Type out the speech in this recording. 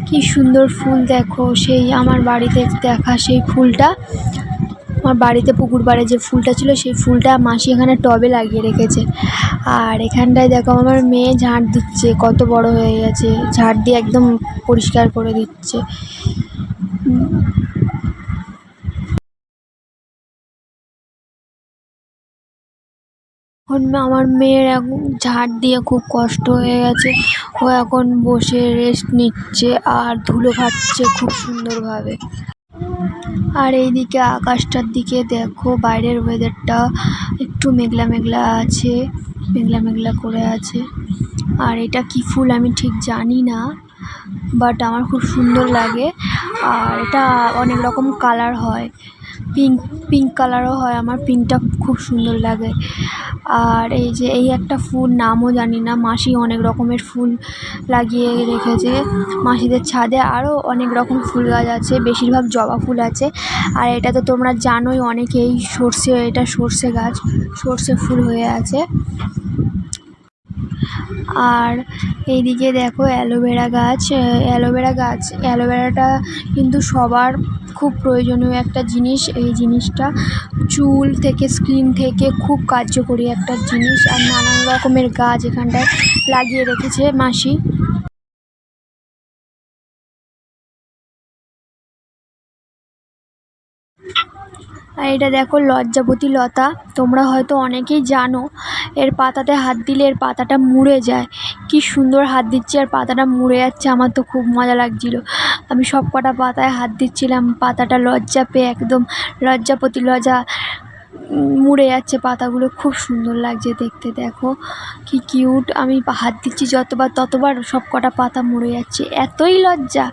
কি সুন্দর ফুল দেখো, সেই আমার বাড়িতে দেখা সেই ফুলটা, আমার বাড়িতে পুকুর পাড়ে যে ফুলটা ছিল সেই ফুলটা মাসি এখানে টবে লাগিয়ে রেখেছে। আর এখানটায় দেখো আমার মেয়ে ঝাঁট দিচ্ছে, কত বড় হয়ে গেছে, ঝাঁট দিয়ে একদম পরিষ্কার করে দিচ্ছে। এখন আমার মেয়ের এখন ঝাঁট দিয়ে খুব কষ্ট হয়ে গেছে, ও এখন বসে রেস্ট নিচ্ছে আর ধুলো খাচ্ছে খুব সুন্দরভাবে। আর এইদিকে আকাশটার দিকে দেখো, বাইরের ওয়েদারটা একটু মেঘলা মেঘলা আছে, মেঘলা মেঘলা করে আছে। আর এটা কি ফুল আমি ঠিক জানি না, বাট আমার খুব সুন্দর লাগে। আর এটা অনেক রকম কালার হয়, পিঙ্ক কালারও হয়, আমার পিঙ্কটা খুব সুন্দর লাগে। আর এই যে এই একটা ফুল, নামও জানি না, মাসি অনেক রকমের ফুল লাগিয়ে রেখেছে মাসিদের ছাদে। আরও অনেক রকম ফুল গাছ আছে, বেশিরভাগ জবা ফুল আছে। আর এটা তো তোমরা জানোই অনেকেই, সর্ষে, এটা সর্ষে গাছ, সর্ষে ফুল হয়ে আছে। আর এইদিকে দেখো অ্যালোভেরা গাছ, অ্যালোভেরাটা কিন্তু সবার খুব প্রয়োজনীয় একটা জিনিস। এই জিনিসটা চুল থেকে, স্কিন থেকে খুব কার্যকরী একটা জিনিস। আর নানান রকমের গাছ এখানটায় লাগিয়ে রেখেছে মাসি। আর এটা দেখো লজ্জাবতী লতা, তোমরা হয়তো অনেকেই জানো, এর পাতাতে হাত দিলে এর পাতাটা মুড়ে যায়। কি সুন্দর হাত দিচ্ছি আর পাতাটা মুড়ে যাচ্ছে, আমার তো খুব মজা লাগছিল। আমি সব কটা পাতায় হাত দিচ্ছিলাম, পাতাটা লজ্জা পেয়ে একদম লজ্জাপতি লজা মুড়ে যাচ্ছে পাতাগুলো, খুব সুন্দর লাগছে দেখতে। দেখো কি কিউট, আমি হাত দিচ্ছি যতবার ততবার সব কটা পাতা মুড়ে যাচ্ছে, এতই লজ্জা।